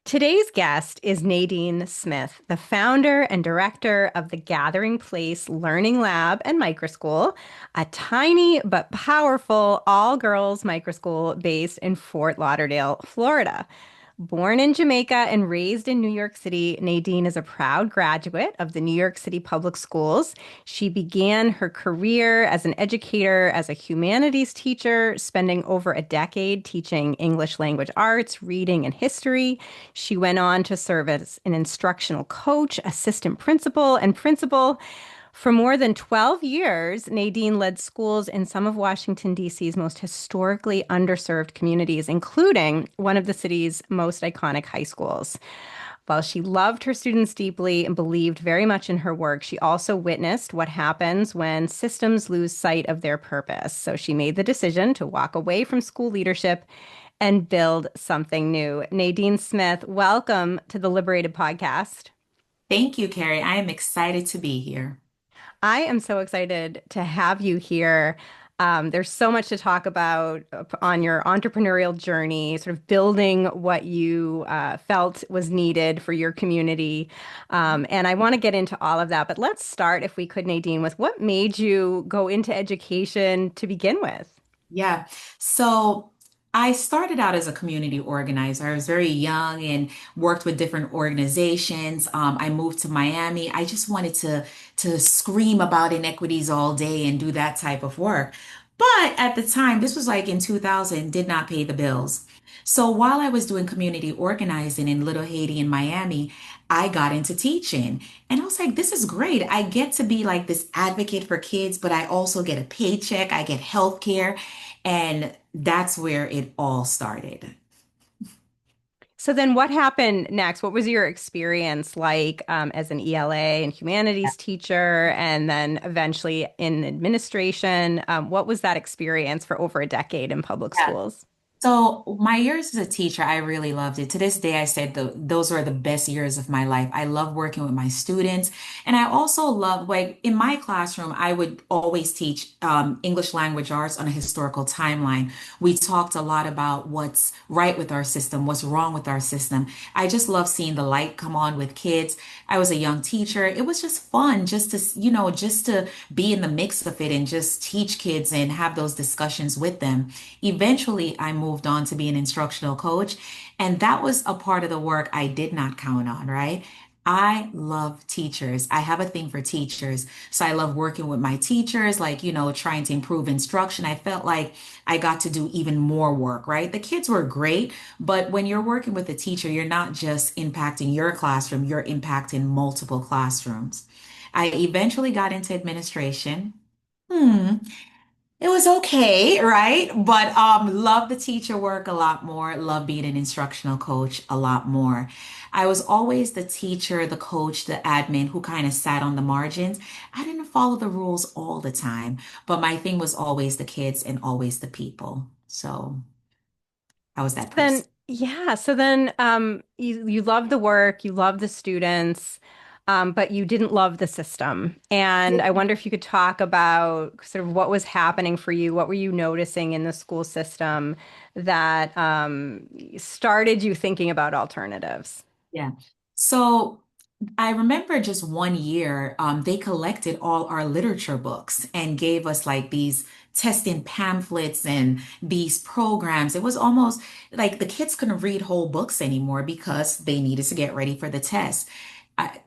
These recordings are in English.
Today's guest is Nadine Smith, the founder and director of the Gathering Place Learning Lab and Microschool, a tiny but powerful all-girls microschool based in Fort Lauderdale, Florida. Born in Jamaica and raised in New York City, Nadine is a proud graduate of the New York City Public Schools. She began her career as an educator, as a humanities teacher, spending over a decade teaching English language arts, reading, and history. She went on to serve as an instructional coach, assistant principal, and principal. For more than 12 years, Nadine led schools in some of Washington, D.C.'s most historically underserved communities, including one of the city's most iconic high schools. While she loved her students deeply and believed very much in her work, she also witnessed what happens when systems lose sight of their purpose. So she made the decision to walk away from school leadership and build something new. Nadine Smith, welcome to the Liberated Podcast. Thank you, Kerry. I am excited to be here. I am so excited to have you here. There's so much to talk about on your entrepreneurial journey, sort of building what you felt was needed for your community. And I want to get into all of that. But let's start, if we could, Nadine, with what made you go into education to begin with? Yeah. So I started out as a community organizer. I was very young and worked with different organizations. I moved to Miami. I just wanted to scream about inequities all day and do that type of work. But at the time, this was like in 2000, did not pay the bills. So while I was doing community organizing in Little Haiti in Miami, I got into teaching. And I was like, this is great. I get to be like this advocate for kids, but I also get a paycheck, I get health care. And that's where it all started. So then what happened next? What was your experience like as an ELA and humanities teacher, and then eventually in administration? What was that experience for over a decade in public Yeah. schools? So my years as a teacher, I really loved it. To this day, I said those were the best years of my life. I love working with my students. And I also love, like in my classroom, I would always teach English language arts on a historical timeline. We talked a lot about what's right with our system, what's wrong with our system. I just love seeing the light come on with kids. I was a young teacher. It was just fun just to, just to be in the mix of it and just teach kids and have those discussions with them. Eventually, I moved on to be an instructional coach, and that was a part of the work I did not count on, right? I love teachers. I have a thing for teachers. So I love working with my teachers, like, trying to improve instruction. I felt like I got to do even more work, right? The kids were great, but when you're working with a teacher, you're not just impacting your classroom, you're impacting multiple classrooms. I eventually got into administration. Hmm. It was okay, right? But love the teacher work a lot more, love being an instructional coach a lot more. I was always the teacher, the coach, the admin who kind of sat on the margins. I didn't follow the rules all the time, but my thing was always the kids and always the people. So I was that Then, person. yeah. So then, you love the work, you love the students, but you didn't love the system. And I wonder if you could talk about sort of what was happening for you. What were you noticing in the school system that started you thinking about alternatives? Yeah. So I remember just one year, they collected all our literature books and gave us like these testing pamphlets and these programs. It was almost like the kids couldn't read whole books anymore because they needed to get ready for the test.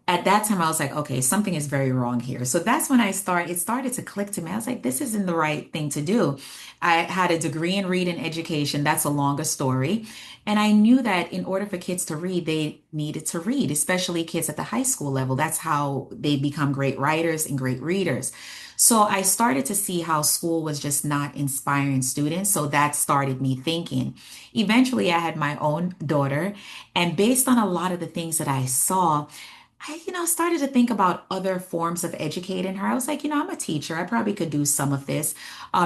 At that time, I was like, okay, something is very wrong here. So that's when it started to click to me. I was like, this isn't the right thing to do. I had a degree in reading education. That's a longer story. And I knew that in order for kids to read, they needed to read, especially kids at the high school level. That's how they become great writers and great readers. So I started to see how school was just not inspiring students. So that started me thinking. Eventually, I had my own daughter, and based on a lot of the things that I saw, I started to think about other forms of educating her. I was like, I'm a teacher. I probably could do some of this.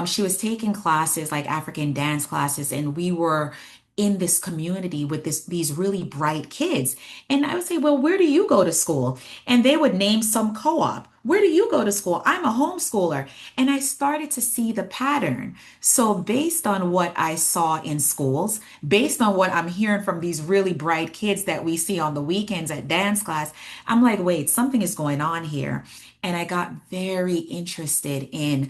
She was taking classes like African dance classes, and we were in this community with these really bright kids. And I would say, well, where do you go to school? And they would name some co-op. Where do you go to school? I'm a homeschooler. And I started to see the pattern. So based on what I saw in schools, based on what I'm hearing from these really bright kids that we see on the weekends at dance class, I'm like, wait, something is going on here. And I got very interested in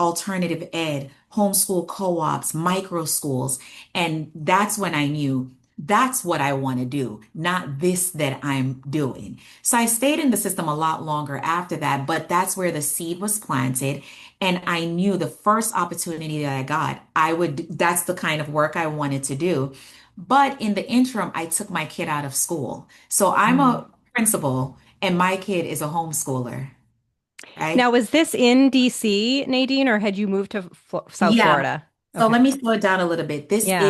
alternative ed, homeschool co-ops, micro schools. And that's when I knew that's what I want to do, not this that I'm doing. So I stayed in the system a lot longer after that, but that's where the seed was planted. And I knew the first opportunity that I got, that's the kind of work I wanted to do. But in the interim, I took my kid out of school. So I'm Mm. a principal and my kid is a homeschooler, right? Now, was this in DC, Nadine, or had you moved to South Yeah. Florida? So Okay. let me slow it down a little bit. Yeah.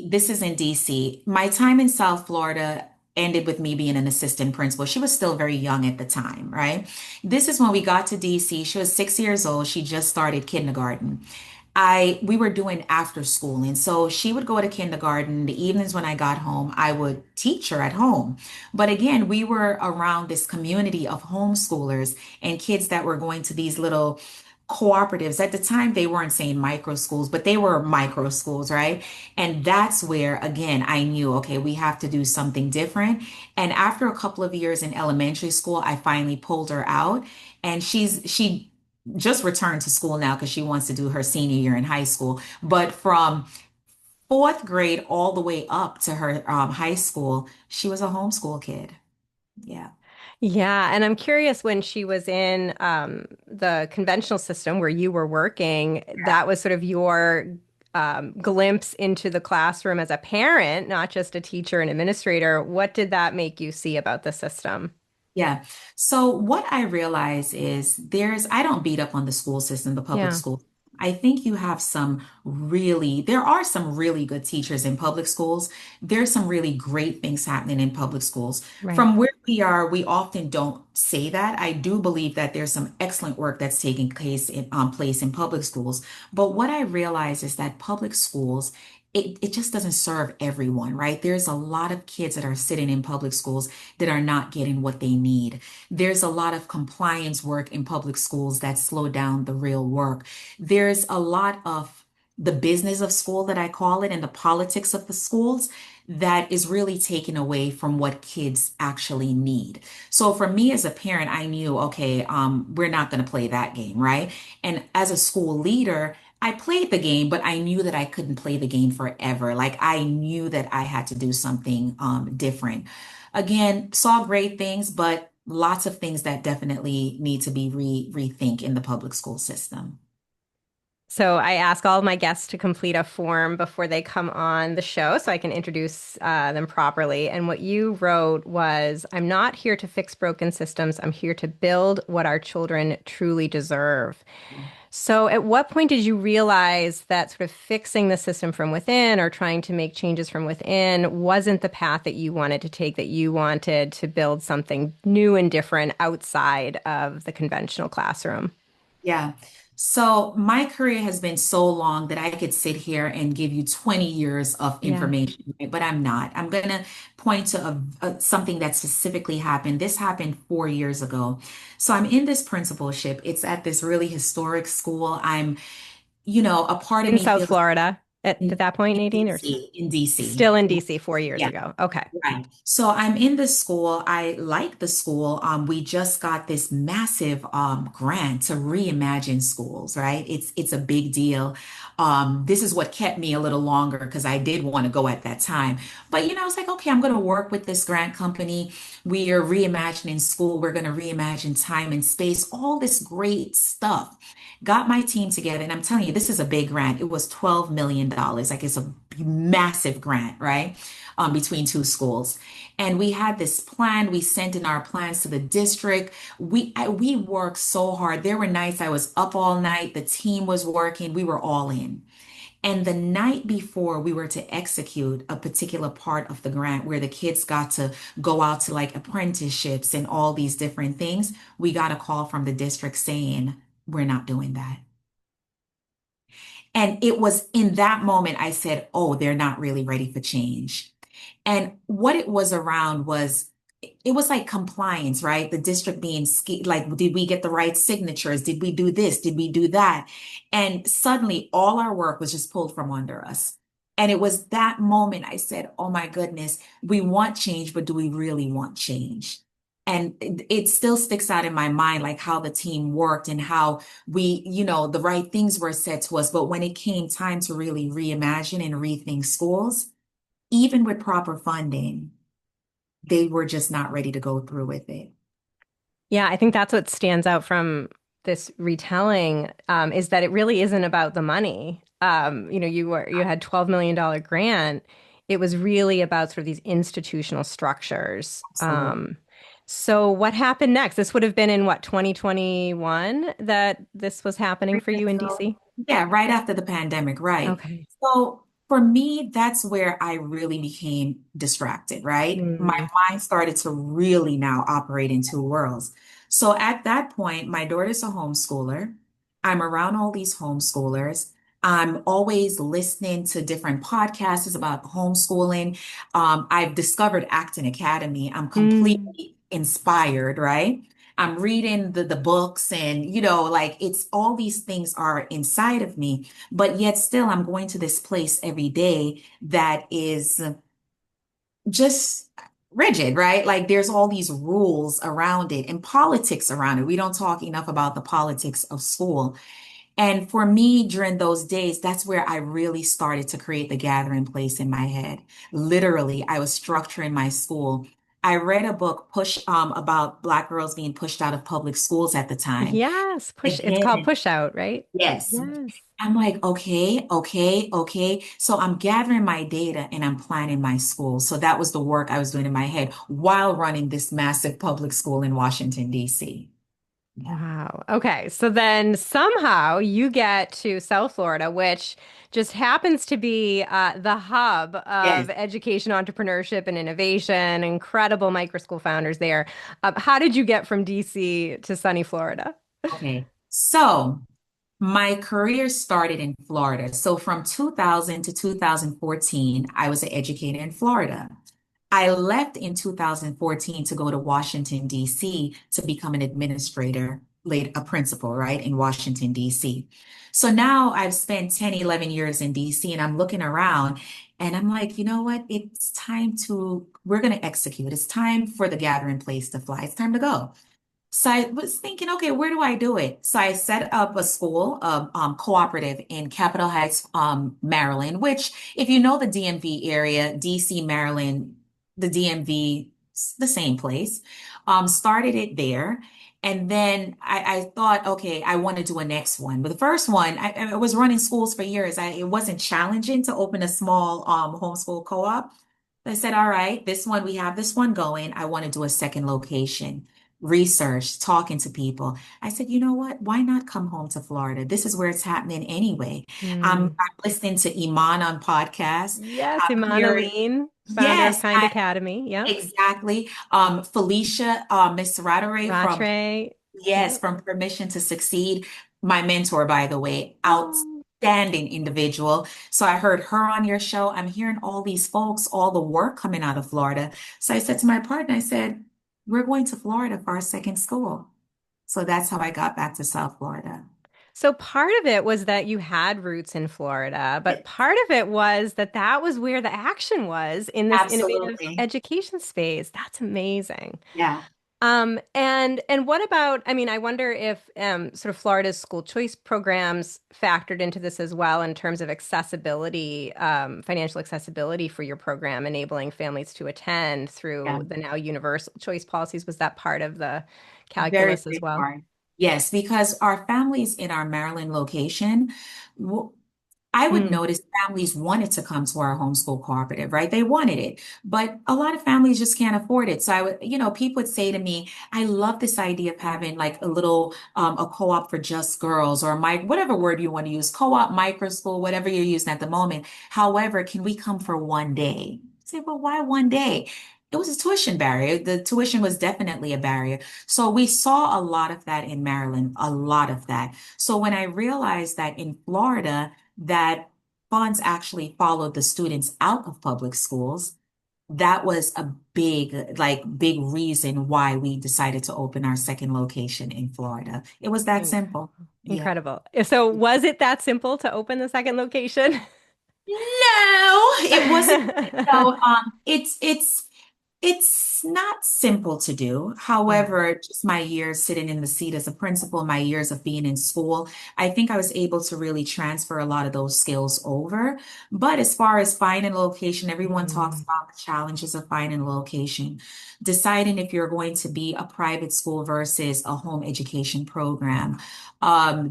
This is in DC. My time in South Florida ended with me being an assistant principal. She was still very young at the time, right? This is when we got to DC. She was 6 years old. She just started kindergarten. We were doing after school. And so she would go to kindergarten. The evenings when I got home, I would teach her at home. But again, we were around this community of homeschoolers and kids that were going to these little cooperatives. At the time, they weren't saying micro schools, but they were micro schools, right? And that's where, again, I knew, okay, we have to do something different. And after a couple of years in elementary school, I finally pulled her out and she just returned to school now because she wants to do her senior year in high school. But from fourth grade all the way up to her high school, she was a homeschool kid. Yeah. Yeah, and I'm curious when she was in the conventional system where you were working, that was sort of your glimpse into the classroom as a parent, not just a teacher and administrator. What did that make you see about the system? Yeah. So what I realize is I don't beat up on the school system, the public Yeah, school. I think there are some really good teachers in public schools. There's some really great things happening in public schools. right. From where we are, we often don't say that. I do believe that there's some excellent work that's taking place in public schools. But what I realize is that public schools, it just doesn't serve everyone, right? There's a lot of kids that are sitting in public schools that are not getting what they need. There's a lot of compliance work in public schools that slow down the real work. There's a lot of the business of school that I call it and the politics of the schools that is really taken away from what kids actually need. So for me as a parent, I knew, okay, we're not going to play that game, right? And as a school leader, I played the game, but I knew that I couldn't play the game forever. Like I knew that I had to do something different. Again, saw great things, but lots of things that definitely need to be rethink in the public school system. So I ask all of my guests to complete a form before they come on the show so I can introduce them properly. And what you wrote was, I'm not here to fix broken systems. I'm here to build what our children truly deserve. So at what point did you realize that sort of fixing the system from within or trying to make changes from within wasn't the path that you wanted to take, that you wanted to build something new and different outside of the conventional classroom? Yeah. So my career has been so long that I could sit here and give you 20 years of Yeah. information, right? But I'm not. I'm going to point to something that specifically happened. This happened 4 years ago. So I'm in this principalship. It's at this really historic school. A part of In me South feels Florida at in, that point, in Nadine, or DC, in DC. still in DC 4 years Yeah. ago? Okay. Right. So I'm in the school. I like the school. We just got this massive grant to reimagine schools, right? It's a big deal. This is what kept me a little longer because I did want to go at that time. But I was like, okay, I'm going to work with this grant company. We are reimagining school. We're going to reimagine time and space, all this great stuff. Got my team together, and I'm telling you, this is a big grant. It was $12 million. Like it's a massive grant, right? Between two schools. And we had this plan. We sent in our plans to the district. We worked so hard. There were nights I was up all night. The team was working. We were all in. And the night before we were to execute a particular part of the grant where the kids got to go out to like apprenticeships and all these different things, we got a call from the district saying, we're not doing that. And it was in that moment I said, oh, they're not really ready for change. And what it was around was it was like compliance, right? The district being like, did we get the right signatures? Did we do this? Did we do that? And suddenly all our work was just pulled from under us. And it was that moment I said, oh my goodness, we want change, but do we really want change? And it still sticks out in my mind, like how the team worked and how the right things were said to us. But when it came time to really reimagine and rethink schools, even with proper funding, they were just not ready to go through with it. Yeah, I think that's what stands out from this retelling, is that it really isn't about the money. You had $12 million grant. It was really about sort of these institutional structures. Absolutely. So what happened next? This would have been in what, 2021 that this was happening for you in So, DC? yeah, right after the pandemic, right? Okay. So for me, that's where I really became distracted, right? My Mm. mind started to really now operate in two worlds. So at that point, my daughter's a homeschooler. I'm around all these homeschoolers. I'm always listening to different podcasts about homeschooling. I've discovered Acton Academy. I'm Mm. completely inspired, right? I'm reading the books and like it's all these things are inside of me, but yet still I'm going to this place every day that is just rigid, right? Like there's all these rules around it and politics around it. We don't talk enough about the politics of school. And for me, during those days, that's where I really started to create the gathering place in my head. Literally, I was structuring my school. I read a book about Black girls being pushed out of public schools at the time. Yes, push. It's called Again, push out, right? yes. Yes. I'm like, okay, okay, okay. So I'm gathering my data and I'm planning my school. So that was the work I was doing in my head while running this massive public school in Washington, D.C. Yeah. Wow. Okay. So then somehow you get to South Florida, which just happens to be the hub Yes. of education, entrepreneurship, and innovation. Incredible micro school founders there. How did you get from DC to sunny Florida? Okay. So my career started in Florida. So from 2000 to 2014, I was an educator in Florida. I left in 2014 to go to Washington, D.C. to become an administrator, later a principal, right, in Washington, D.C. So now I've spent 10, 11 years in D.C. and I'm looking around and I'm like, you know what? We're going to execute. It's time for the gathering place to fly. It's time to go. So I was thinking, okay, where do I do it? So I set up a school, cooperative in Capitol Heights, Maryland, which if you know the DMV area, DC, Maryland, the DMV, the same place. Started it there. And then I thought, okay, I want to do a next one. But the first one, I was running schools for years. It wasn't challenging to open a small homeschool co-op. I said, all right, we have this one going. I want to do a second location research, talking to people. I said, you know what? Why not come home to Florida? This is where it's happening anyway. Hmm. I'm listening to Iman on podcasts. Yes, I'm Imana hearing, Lean, founder of yes, Kind Academy. Yep. exactly. Felicia, Miss Radare from, Rattray. yes, Yep. from Permission to Succeed. My mentor, by the way, Oh. outstanding individual. So I heard her on your show. I'm hearing all these folks, all the work coming out of Florida. So I said to my partner, I said, we're going to Florida for our second school. So that's how I got back to South Florida. So part of it was that you had roots in Florida, but part of it was that that was where the action was in this innovative Absolutely. education space. That's amazing. Yeah. And what about, I mean, I wonder if sort of Florida's school choice programs factored into this as well in terms of accessibility, financial accessibility for your program, enabling families to attend Yeah. through the now universal choice policies. Was that part of the Very calculus as big well? part. Yes, because our families in our Maryland location, I would Mm, notice families wanted to come to our homeschool cooperative, right? They wanted it, but a lot of families just can't afford it. So people would say to me, I love this idea of having like a co-op for just girls or whatever word you want to use, co-op, micro school, whatever you're using at the moment. However, can we come for one day? I say, well, why one day? It was a tuition barrier. The tuition was definitely a barrier. So we saw a lot of that in Maryland, a lot of that. So when I realized that in Florida, that funds actually followed the students out of public schools. That was a big reason why we decided to open our second location in Florida. It was that Incredible. simple. Yeah. Incredible. So was it that simple to open the second location? No, it wasn't. So, it's not simple to do. Yeah. However, just my years sitting in the seat as a principal, my years of being in school, I think I was able to really transfer a lot of those skills over. But as far as finding a location, everyone talks Mm. about the challenges of finding a location, deciding if you're going to be a private school versus a home education program.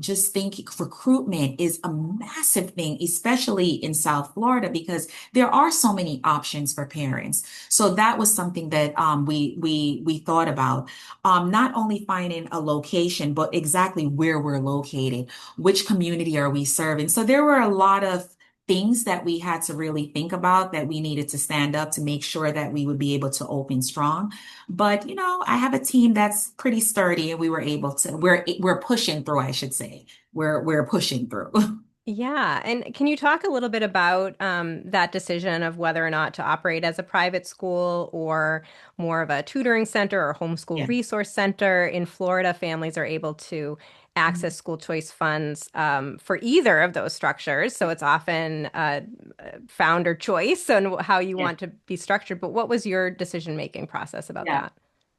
Just thinking recruitment is a massive thing, especially in South Florida, because there are so many options for parents. So that was something that we thought about. Not only finding a location, but exactly where we're located, which community are we serving. So there were a lot of things that we had to really think about that we needed to stand up to make sure that we would be able to open strong. But I have a team that's pretty sturdy, and we were able to. We're pushing through, I should say. We're pushing through. Yeah. And can you talk a little bit about that decision of whether or not to operate as a private school or more of a tutoring center or homeschool Yeah. resource center? In Florida, families are able to access school choice funds for either of those structures. So it's often founder choice on how you Yeah. want to be structured. But what was your decision-making process about Yeah. that?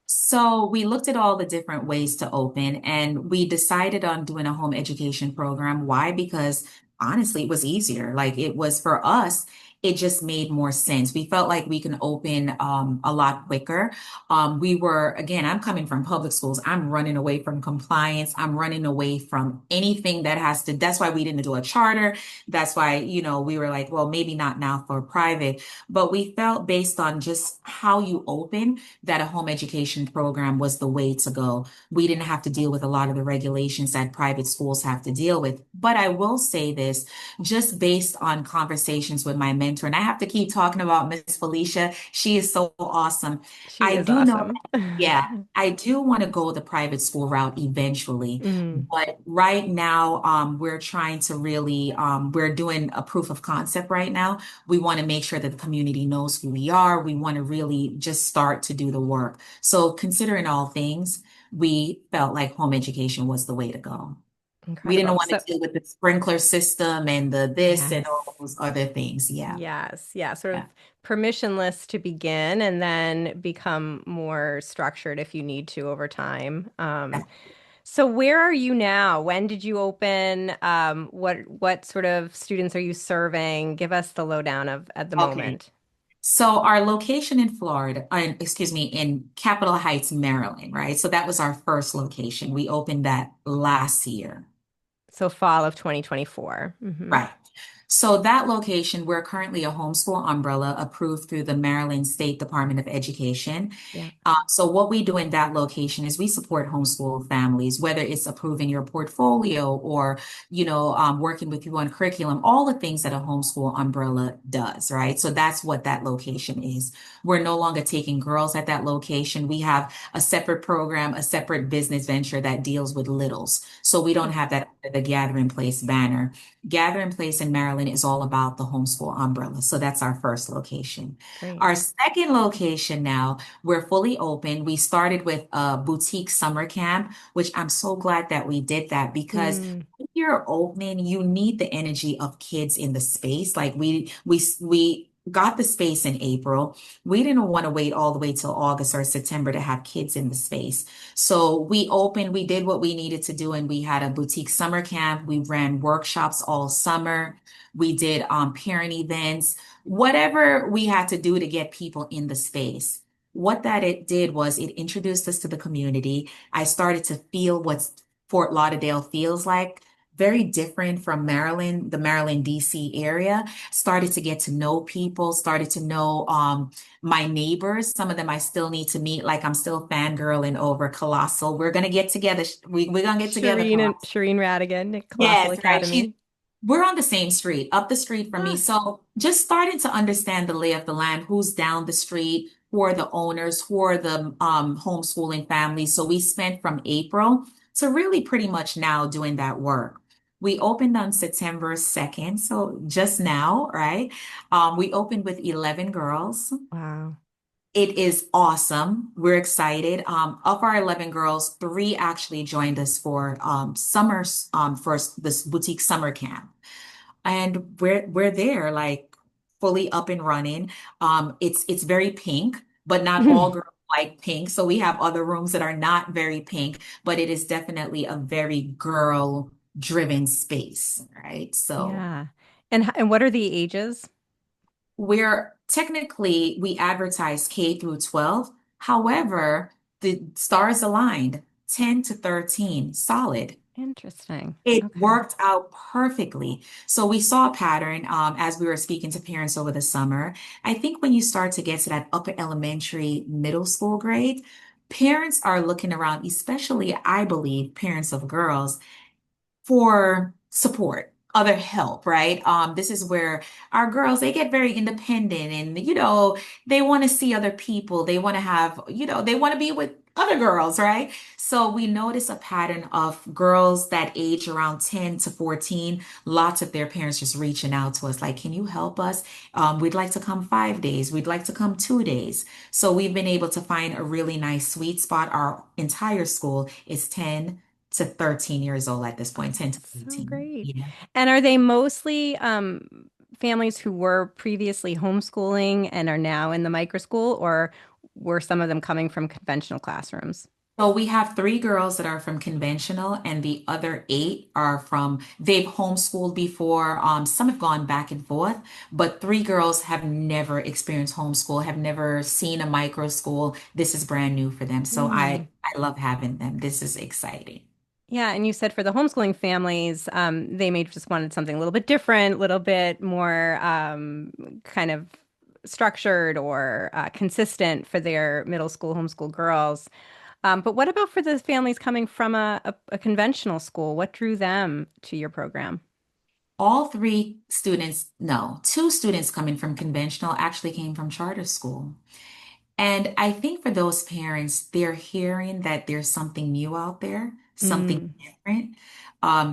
So we looked at all the different ways to open, and we decided on doing a home education program. Why? Because honestly, it was easier. Like it was for us, it just made more sense. We felt like we can open a lot quicker. Again, I'm coming from public schools. I'm running away from compliance. I'm running away from anything that has to, that's why we didn't do a charter. That's why, we were like, well, maybe not now for private, but we felt based on just how you open that a home education program was the way to go. We didn't have to deal with a lot of the regulations that private schools have to deal with. But I will say this, just based on conversations with my mentor, and I have to keep talking about Miss Felicia. She is so awesome. She I is do know awesome. yeah, I do want to go the private school route eventually, Mm, but right now, we're trying to really, we're doing a proof of concept right now. We want to make sure that the community knows who we are. We want to really just start to do the work. So considering all things, we felt like home education was the way to go. We didn't incredible. want to So, deal with the sprinkler system and the this and yes. all those other things. Yeah. Yes, yeah, sort of Yeah. permissionless to begin and then become more structured if you need to over time. So where are you now? When did you open? What sort of students are you serving? Give us the lowdown of at the Okay. moment. So our location in Florida, excuse me, in Capitol Heights, Maryland, right? So that was our first location. We opened that last year. So fall of 2024. Right. So that location, we're currently a homeschool umbrella approved through the Maryland State Department of Education. Yeah, So what we do in that location is we support homeschool families, whether it's approving your portfolio or, working with you on curriculum, all the things that a homeschool umbrella does, right? So that's what that location is. We're no longer taking girls at that location. We have a separate program, a separate business venture that deals with littles. So we don't have that under the Gathering Place banner. Gathering Place in Maryland is all about the homeschool umbrella. So that's our first location. great. Our second location now, we're fully open. We started with a boutique summer camp, which I'm so glad that we did that because Mm, when you're opening, you need the energy of kids in the space. Like we got the space in April. We didn't want to wait all the way till August or September to have kids in the space. So we opened, we did what we needed to do, and we had a boutique summer camp. We ran workshops all summer. We did parent events, whatever we had to do to get people in the space. What that it did was it introduced us to the community. I started to feel what Fort Lauderdale feels like. Very different from Maryland, the Maryland, DC area. Started to get to know people, started to know my neighbors. Some of them I still need to meet. Like I'm still fangirling over Colossal. We're gonna get together. We're gonna get together, Colossal. Shireen Radigan at Colossal Yes, right. She's Academy. We're on the same street, up the street from me. Ah, So just starting to understand the lay of the land, who's down the street, who are the owners, who are the homeschooling families. So we spent from April to really pretty much now doing that work. We opened on September 2nd, so just now, right? We opened with 11 girls. Wow. It is awesome. We're excited. Of our 11 girls, three actually joined us for summers for this boutique summer camp. And we're there like fully up and running. It's very pink, but not all girls like pink. So we have other rooms that are not very pink, but it is definitely a very girl driven space, right? So Yeah. And what are the ages? we're technically we advertise K through 12. However, the stars aligned 10 to 13, solid. Interesting. It Okay. worked out perfectly. So we saw a pattern as we were speaking to parents over the summer. I think when you start to get to that upper elementary, middle school grade, parents are looking around, especially I believe parents of girls for support, other help, right? This is where our girls, they get very independent and, they want to see other people. They want to have, they want to be with other girls, right? So we notice a pattern of girls that age around 10 to 14, lots of their parents just reaching out to us like, can you help us? We'd like to come 5 days. We'd like to come 2 days. So we've been able to find a really nice sweet spot. Our entire school is 10 to 13 years old at this point, 10 to So 14. great. Yeah. And are they mostly families who were previously homeschooling and are now in the micro school, or were some of them coming from conventional classrooms? So we have three girls that are from conventional, and the other eight are they've homeschooled before. Some have gone back and forth, but three girls have never experienced homeschool, have never seen a micro school. This is brand new for them. So Hmm. I love having them. This is exciting. Yeah, and you said for the homeschooling families, they may just wanted something a little bit different, a little bit more kind of structured or consistent for their middle school homeschool girls. But what about for the families coming from a conventional school? What drew them to your program? All three students, no, two students coming from conventional actually came from charter school. And I think for those parents, they're hearing that there's something new out there, something Mm, different,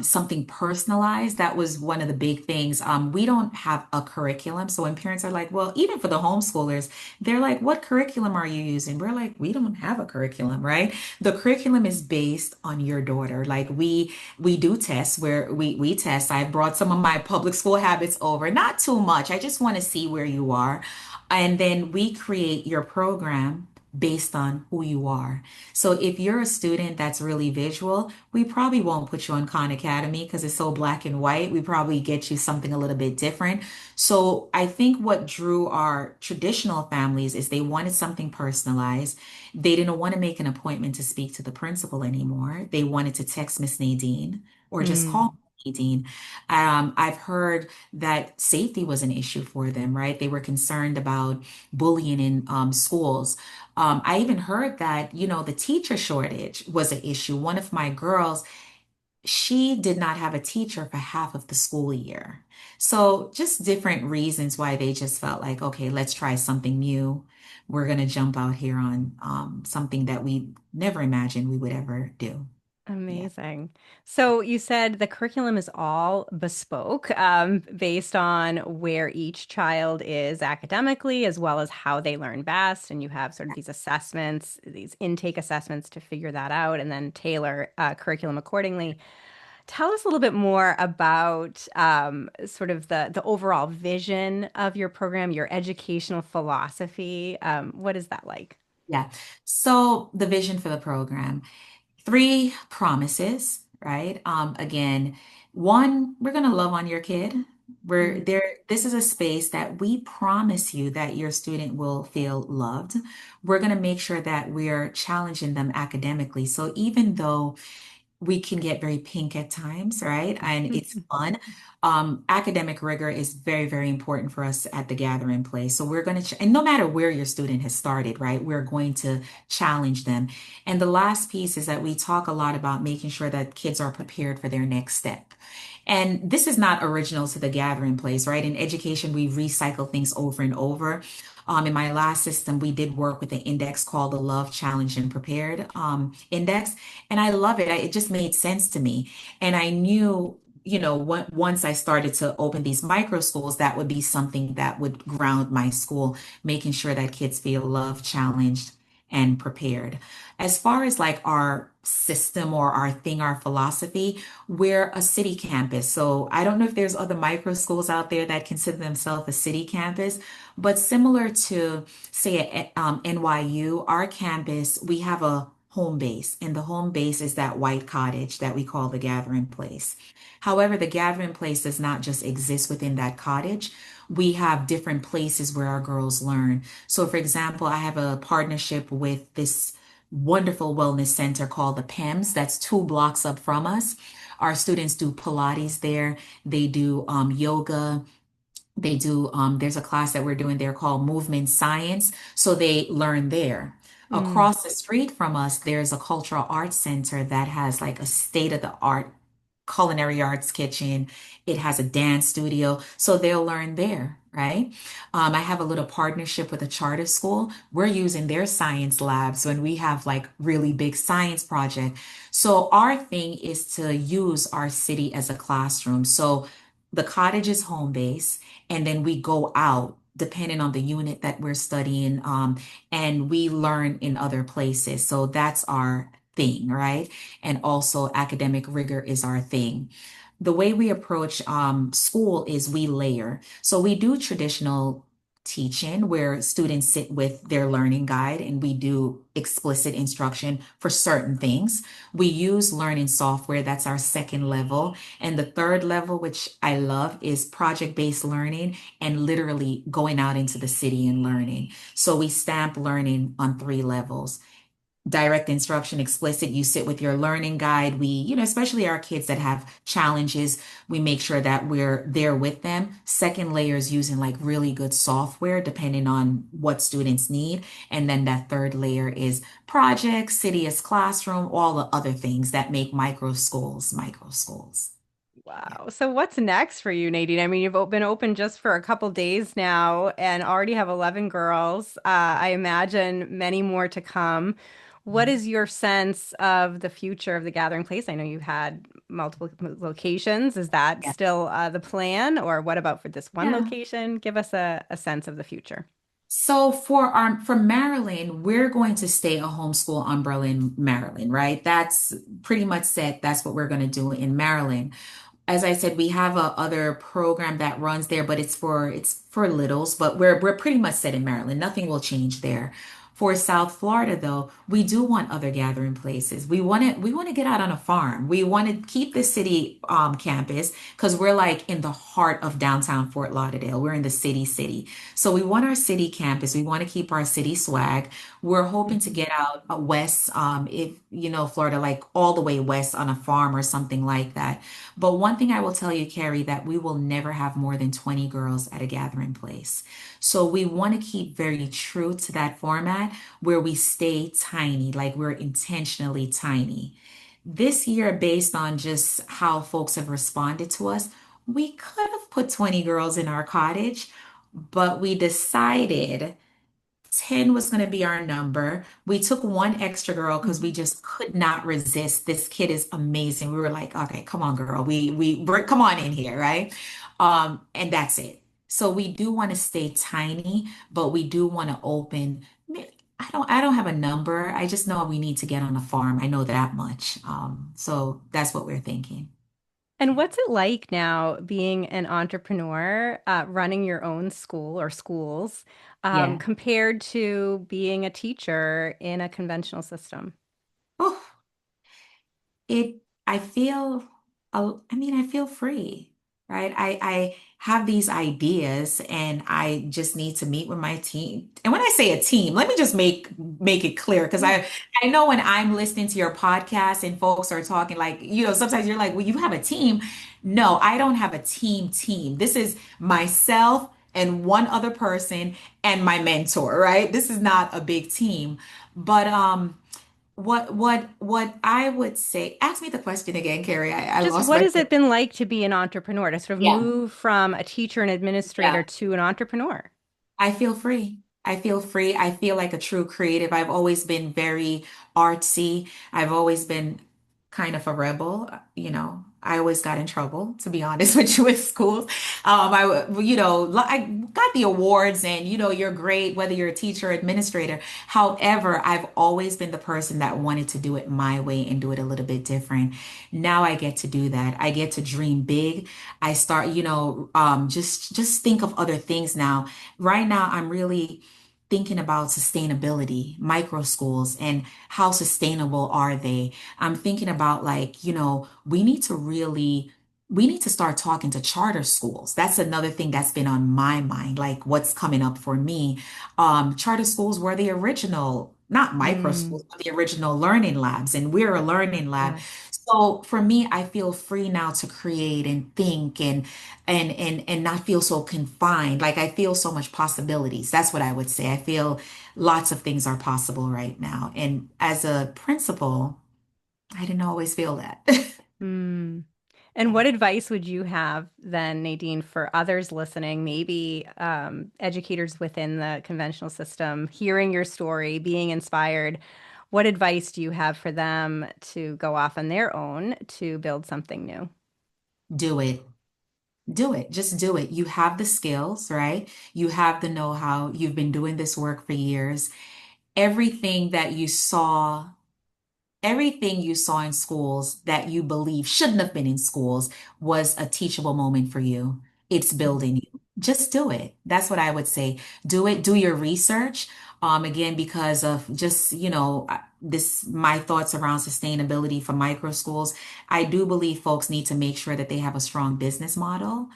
something personalized. That was one of the big things. We don't have a curriculum. So when parents are like, well, even for the homeschoolers, they're like, what curriculum are you using? We're like, we don't have a curriculum, right? The curriculum is based on your daughter. Like we do tests where we test. I brought some of my public school habits over, not too much. I just want to see where you are. And then we create your program based on who you are. So if you're a student that's really visual, we probably won't put you on Khan Academy because it's so black and white. We probably get you something a little bit different. So I think what drew our traditional families is they wanted something personalized. They didn't want to make an appointment to speak to the principal anymore. They wanted to text Miss Nadine or just mm. call Nadine. I've heard that safety was an issue for them, right? They were concerned about bullying in schools. I even heard that, the teacher shortage was an issue. One of my girls, she did not have a teacher for half of the school year. So just different reasons why they just felt like, okay, let's try something new. We're going to jump out here on something that we never imagined we would ever do. Yeah. Amazing. So you said the curriculum is all bespoke, based on where each child is academically, as well as how they learn best. And you have sort of these assessments, these intake assessments to figure that out, and then tailor curriculum accordingly. Tell us a little bit more about sort of the overall vision of your program, your educational philosophy. What is that like? Yeah. So the vision for the program. Three promises, right? Again, one, we're going to love on your kid. We're Mm, there. This is a space that we promise you that your student will feel loved. We're going to make sure that we're challenging them academically. So even though we can get very pink at times, right? And it's fun. Academic rigor is very, very important for us at the gathering place. So we're going to, and no matter where your student has started, right, we're going to challenge them. And the last piece is that we talk a lot about making sure that kids are prepared for their next step. And this is not original to the gathering place, right? In education, we recycle things over and over. In my last system, we did work with an index called the Love, Challenge, and Prepared Index. And I love it. It just made sense to me. And I knew once I started to open these micro schools, that would be something that would ground my school, making sure that kids feel loved, challenged, and prepared. As far as like our system or our thing, our philosophy, we're a city campus. So I don't know if there's other micro schools out there that consider themselves a city campus, but similar to, say, NYU, our campus, we have a home base, and the home base is that white cottage that we call the gathering place. However, the gathering place does not just exist within that cottage. We have different places where our girls learn. So, for example, I have a partnership with this wonderful wellness center called the PEMS that's 2 blocks up from us. Our students do Pilates there, they do yoga. They do, there's a class that we're doing there called Movement Science. So they learn there. Mm, Across the street from us, there's a cultural arts center that has like a state-of-the-art culinary arts kitchen. It has a dance studio. So they'll learn there, right? I have a little partnership with a charter school. We're using their science labs when we have like really big science project. So our thing is to use our city as a classroom. So the cottage is home base, and then we go out depending on the unit that we're studying, and we learn in other places. So that's our thing, right? And also academic rigor is our thing. The way we approach school is we layer. So we do traditional teaching where students sit with their learning guide and we do explicit instruction for certain things. We use learning software, that's our second level. And the third level, which I love, is project-based learning and literally going out into the city and learning. So we stamp learning on 3 levels: direct instruction, explicit. You sit with your learning guide. Especially our kids that have challenges, we make sure that we're there with them. Second layer is using like really good software, depending on what students need. And then that third layer is projects, city as classroom, all the other things that make micro schools. Yeah. wow. So what's next for you, Nadine? I mean, been open just for a couple days now and already have 11 girls. I imagine many more to come. What is your sense of the future of the Gathering Place? I know you've had multiple locations. Is that Yeah. still the plan, or what about for this one Yeah. location? Give us a sense of the future. So for Maryland, we're going to stay a homeschool umbrella in Maryland, right? That's pretty much set. That's what we're going to do in Maryland. As I said, we have a other program that runs there, but it's for littles, but we're pretty much set in Maryland. Nothing will change there. For South Florida, though, we do want other gathering places. We want to get out on a farm. We want to keep the city campus because we're like in the heart of downtown Fort Lauderdale. We're in the city. So we want our city campus. We want to keep our city swag. We're hoping to get out west, if Florida, like all the way west on a farm or something like that. But one thing I will tell you, Carrie, that we will never have more than 20 girls at a gathering place. So we want to keep very true to that format where we stay tiny, like we're intentionally tiny. This year, based on just how folks have responded to us, we could have put 20 girls in our cottage, but we decided 10 was going to be our number. We took one extra girl because we just could not resist. This kid is amazing. We were like, okay, come on, girl. Come on in here, right? And that's it. So we do want to stay tiny, but we do want to open. I don't have a number. I just know we need to get on a farm. I know that much. So that's what we're thinking. And what's it like now being an entrepreneur, running your own school or schools, Yeah. compared to being a teacher in a conventional system? Oh, it I feel I feel free, right? I have these ideas and I just need to meet with my team. And when I say a team, let me just make it clear because I know when I'm listening to your podcast and folks are talking like, sometimes you're like, well, you have a team. No, I don't have a team. This is myself and one other person and my mentor, right? This is not a big team. But what I would say, ask me the question again, Carrie. I Just lost what my has it been like to be an entrepreneur, to sort of Yeah. move from a teacher and administrator Yeah. to an entrepreneur? I feel free. I feel free. I feel like a true creative. I've always been very artsy. I've always been kind of a rebel, I always got in trouble, to be honest with you, at schools. I got the awards and, you're great, whether you're a teacher or administrator. However, I've always been the person that wanted to do it my way and do it a little bit different. Now I get to do that. I get to dream big. I start, just think of other things now. Right now, I'm really thinking about sustainability, micro schools, and how sustainable are they? I'm thinking about like, we need to start talking to charter schools. That's another thing that's been on my mind, like what's coming up for me. Charter schools were the original, not micro Mm, schools, but the original learning labs, and we're a learning lab. yes. So for me, I feel free now to create and think and not feel so confined. Like I feel so much possibilities. That's what I would say. I feel lots of things are possible right now. And as a principal, I didn't always feel that. Mm. And what advice would you have then, Nadine, for others listening, maybe educators within the conventional system, hearing your story, being inspired? What advice do you have for them to go off on their own to build something new? Do it. Do it. Just do it. You have the skills, right? You have the know-how. You've been doing this work for years. Everything that you saw Everything you saw in schools that you believe shouldn't have been in schools was a teachable moment for you. It's Mhm. building you. Just do it. That's what I would say. Do it. Do your research. Again, because of just, my thoughts around sustainability for micro schools. I do believe folks need to make sure that they have a strong business model.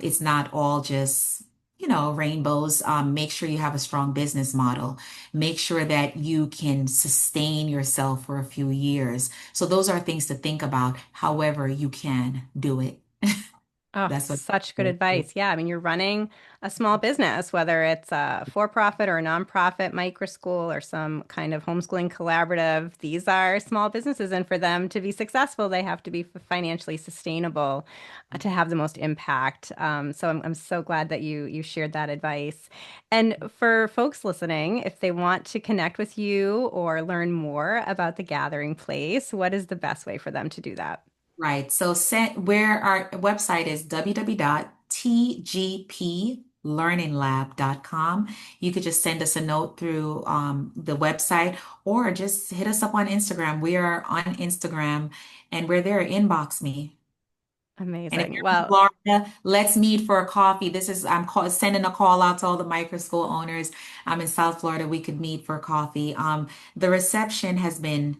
It's not all just, rainbows. Make sure you have a strong business model. Make sure that you can sustain yourself for a few years. So those are things to think about. However, you can do it. Oh, That's what. such good advice. Yeah, I mean, you're running a small business, whether it's a for-profit or a nonprofit micro school or some kind of homeschooling collaborative. These are small businesses, and for them to be successful, they have to be financially sustainable to have the most impact. So I'm so glad that you shared that advice. And for folks listening, if they want to connect with you or learn more about the Gathering Place, what is the best way for them to do that? Right. So where our website is www.tgplearninglab.com. You could just send us a note through the website or just hit us up on Instagram. We are on Instagram and we're there. Inbox me. And if Amazing. you're in Well, Florida, let's meet for a coffee. Sending a call out to all the micro school owners. I'm in South Florida. We could meet for coffee. The reception has been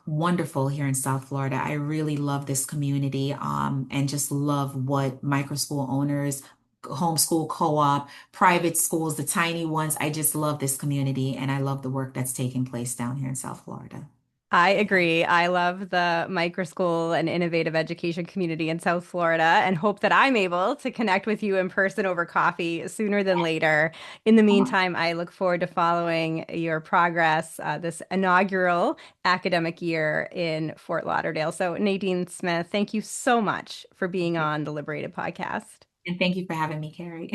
wonderful here in South Florida. I really love this community, and just love what micro school owners, homeschool co-op, private schools, the tiny ones. I just love this community and I love the work that's taking place down here in South Florida. I agree. I love the micro school and innovative education community in South Florida and hope that I'm able to connect with you in person over coffee sooner than later. In the meantime, I look forward to following your progress this inaugural academic year in Fort Lauderdale. So, Nadine Smith, thank you so much for being Thank you. on the Liberated podcast. And thank you for having me, Kerry.